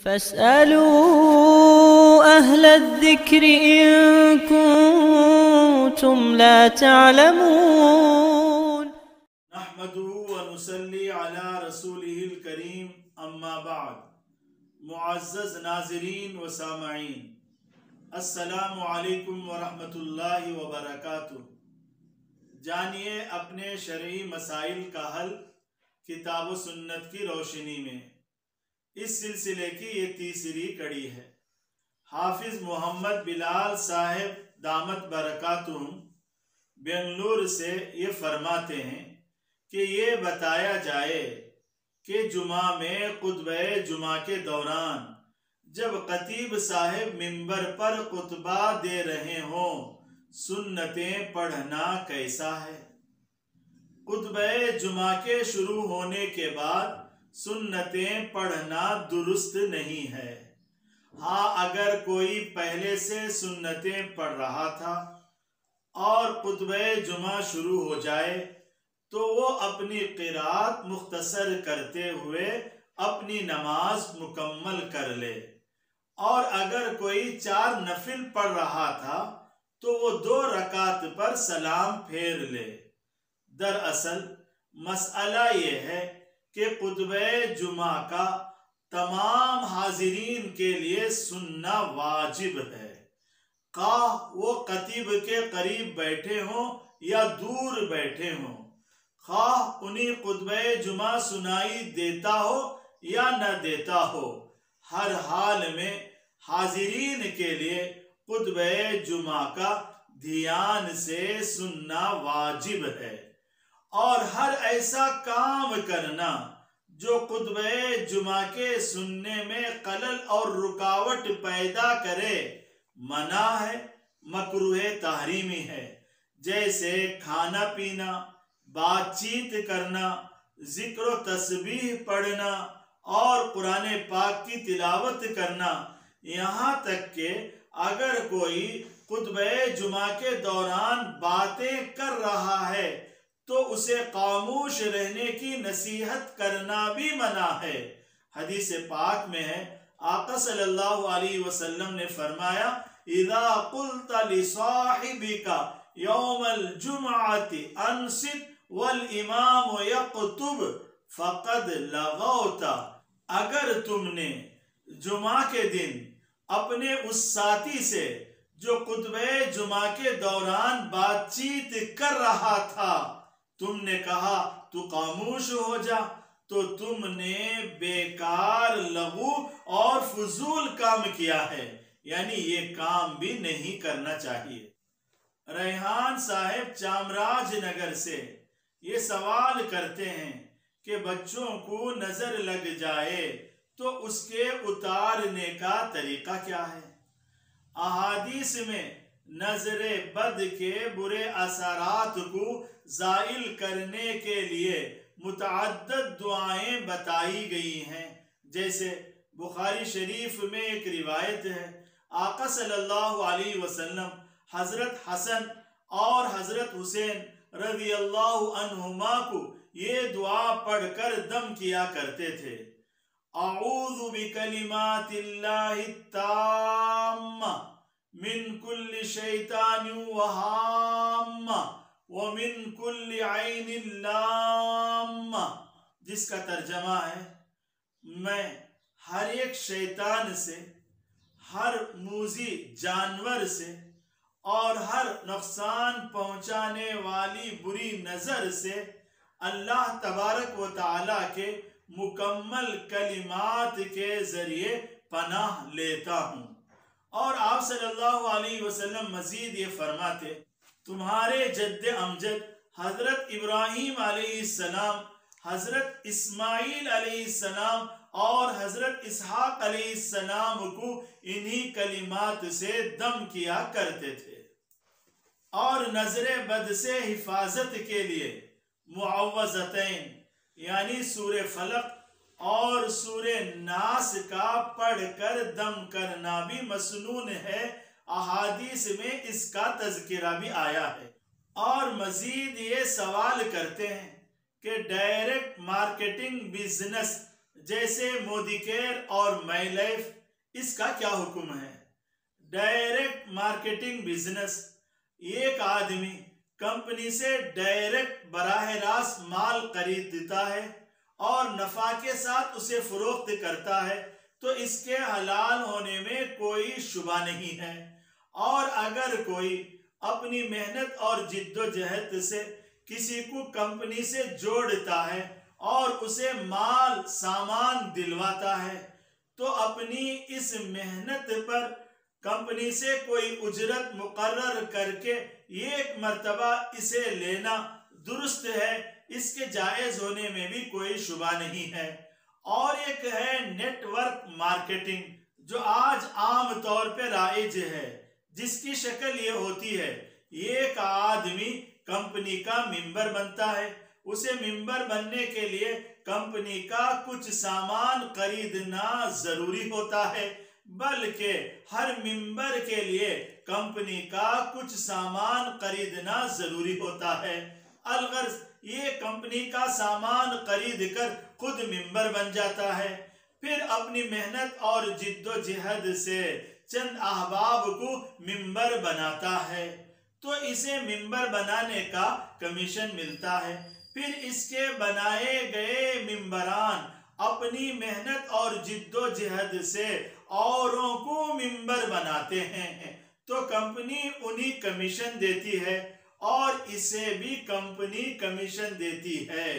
فاسألوا أهل الذكر إن كنتم لا تعلمون. نحمده ونصلي على رسوله الكريم اما بعد. معزز ناظرین و سامعین، السلام علیکم ورحمۃ اللہ وبرکاتہ. جانیے اپنے شرعی مسائل کا حل کتاب و سنت کی روشنی میں. اس سلسلے کی یہ تیسری کڑی ہے. حافظ محمد بلال صاحب دامت برکاتہم بنگلور سے یہ فرماتے ہیں کہ یہ بتایا جائے کہ جمعہ میں خطبہ جمعہ کے دوران جب خطیب صاحب منبر پر خطبہ دے رہے ہوں سنتیں پڑھنا کیسا ہے؟ خطبہ جمعہ کے شروع ہونے کے بعد سنتیں پڑھنا درست نہیں ہے. ہاں، اگر کوئی پہلے سے سنتیں پڑھ رہا تھا اور خطبہ جمعہ شروع ہو جائے تو وہ اپنی قرات مختصر کرتے ہوئے اپنی نماز مکمل کر لے، اور اگر کوئی 4 نفل پڑھ رہا تھا تو وہ 2 رکعت پر سلام پھیر لے. دراصل مسئلہ یہ ہے کہ خطبہ جمعہ کا تمام حاضرین کے لیے سننا واجب ہے، خواہ وہ خطیب کے قریب بیٹھے ہوں یا دور بیٹھے ہوں، خواہ انہیں خطبہ جمعہ سنائی دیتا ہو یا نہ دیتا ہو. ہر حال میں حاضرین کے لیے خطبہ جمعہ کا دھیان سے سننا واجب ہے، اور ہر ایسا کام کرنا جو خطبہ جمعہ کے سننے میں خلل اور رکاوٹ پیدا کرے منع ہے، مکروہ تحریمی ہے. جیسے کھانا پینا، بات چیت کرنا، ذکر و تسبیح پڑھنا اور قرآن پاک کی تلاوت کرنا. یہاں تک کہ اگر کوئی خطبہ جمعہ کے دوران باتیں کر رہا ہے تو اسے خاموش رہنے کی نصیحت کرنا بھی منع ہے. حدیث پاک میں ہے، آقا صلی اللہ علیہ وسلم نے فرمایا، اذا قلت لصاحبک یوم الجمعۃ انصت والامام یخطب فقد لغوت. اگر تم نے جمعہ کے دن اپنے اس ساتھی سے جو خطبہ جمعہ کے دوران بات چیت کر رہا تھا تم نے کہا تو خاموش ہو جا، تو تم نے بیکار لغو اور فضول کام کیا ہے. یعنی یہ کام بھی نہیں کرنا چاہیے. ریحان صاحب چامراج نگر سے یہ سوال کرتے ہیں کہ بچوں کو نظر لگ جائے تو اس کے اتارنے کا طریقہ کیا ہے؟ احادیث میں نظر بد کے برے اثرات کو زائل کرنے کے لیے متعدد دعائیں بتائی گئی ہیں. جیسے بخاری شریف میں ایک روایت ہے، آقا صلی اللہ علیہ وسلم حضرت حسن اور حضرت حسین رضی اللہ عنہما کو یہ دعا پڑھ کر دم کیا کرتے تھے، اعوذ بکلمات اللہ التامہ من کل شیطان وہامہ ومن کل عین لامہ، جس کا ترجمہ ہے، میں ہر ایک شیطان سے، ہر موذی جانور سے اور ہر نقصان پہنچانے والی بری نظر سے اللہ تبارک و تعالی کے مکمل کلمات کے ذریعے پناہ لیتا ہوں. اور آپ صلی اللہ علیہ وسلم مزید یہ فرماتے، تمہارے جد امجد حضرت ابراہیم علیہ السلام، حضرت اسماعیل علیہ السلام اور حضرت اسحاق علیہ السلام کو انہی کلمات سے دم کیا کرتے تھے. اور نظر بد سے حفاظت کے لیے معوذتین یعنی سورہ فلق اور سورہ ناس کا پڑھ کر دم کرنا بھی مسنون ہے. احادیث میں اس کا تذکرہ بھی آیا ہے. اور مزید یہ سوال کرتے ہیں کہ ڈائریکٹ مارکیٹنگ بزنس جیسے مودی کیئر اور مائی لائف، اس کا کیا حکم ہے؟ ڈائریکٹ مارکیٹنگ بزنس، ایک آدمی کمپنی سے ڈائریکٹ براہ راست مال خریدتا ہے اور نفع کے ساتھ اسے فروخت کرتا ہے تو اس کے حلال ہونے میں کوئی شبہ نہیں ہے۔ اور اگر کوئی اپنی محنت اور جد و جہد سے کسی کو کمپنی سے جوڑتا ہے اور اسے مال سامان دلواتا ہے تو اپنی اس محنت پر کمپنی سے کوئی اجرت مقرر کر کے ایک مرتبہ اسے لینا درست ہے، اس کے جائز ہونے میں بھی کوئی شبہ نہیں ہے۔ اور ایک ہے نیٹ ورک مارکیٹنگ، جو آج عام طور پہ رائج ہے، جس کی شکل یہ ہوتی ہے، ایک آدمی کمپنی کا ممبر بنتا ہے، اسے ممبر بننے کے لیے کمپنی کا کچھ سامان خریدنا ضروری ہوتا ہے، بلکہ ہر ممبر کے لیے کمپنی کا کچھ سامان خریدنا ضروری ہوتا ہے۔ الغرض یہ کمپنی کا سامان خرید کر خود ممبر بن جاتا ہے، پھر اپنی محنت اور جد و جہد سے چند احباب کو ممبر بناتا ہے تو اسے ممبر بنانے کا کمیشن ملتا ہے، پھر اس کے بنائے گئے ممبران اپنی محنت اور جد و جہد سے اوروں کو ممبر بناتے ہیں تو کمپنی انہیں کمیشن دیتی ہے اور اسے بھی کمپنی کمیشن دیتی ہے۔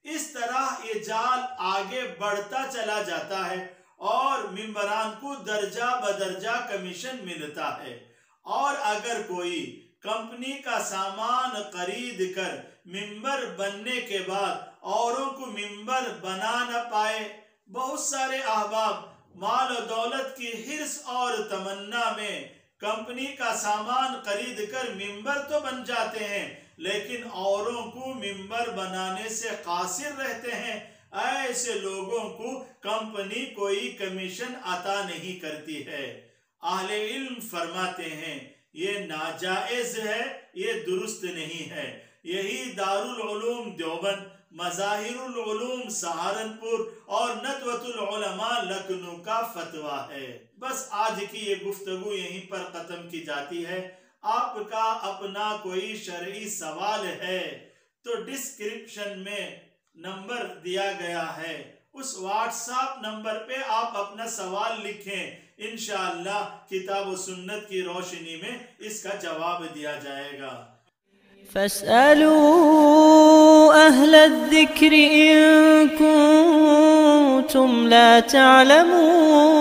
اس طرح یہ جال آگے بڑھتا چلا جاتا ہے اور ممبران کو درجہ بدرجہ کمیشن ملتا ہے۔ اور اگر کوئی کمپنی کا سامان خرید کر ممبر بننے کے بعد اوروں کو ممبر بنا نہ پائے، بہت سارے احباب مال و دولت کی حرص اور تمنا میں کمپنی کا سامان خرید کر ممبر تو بن جاتے ہیں لیکن اوروں کو ممبر بنانے سے قاصر رہتے ہیں، ایسے لوگوں کو کمپنی کوئی کمیشن عطا نہیں کرتی ہے۔ اہل علم فرماتے ہیں یہ ناجائز ہے، یہ درست نہیں ہے۔ یہی دارالعلوم دیوبند، مظاہر العلوم سہارنپور اور ندوۃ العلماء لکھنؤ کا فتویٰ ہے۔ بس آج کی یہ گفتگو یہیں پر ختم کی جاتی ہے۔ آپ کا اپنا کوئی شرعی سوال ہے تو ڈسکرپشن میں نمبر دیا گیا ہے، اس واٹس ایپ نمبر پہ آپ اپنا سوال لکھیں، انشاءاللہ کتاب و سنت کی روشنی میں اس کا جواب دیا جائے گا۔ فاسألوا أهل الذكر إن كنتم لا تعلمون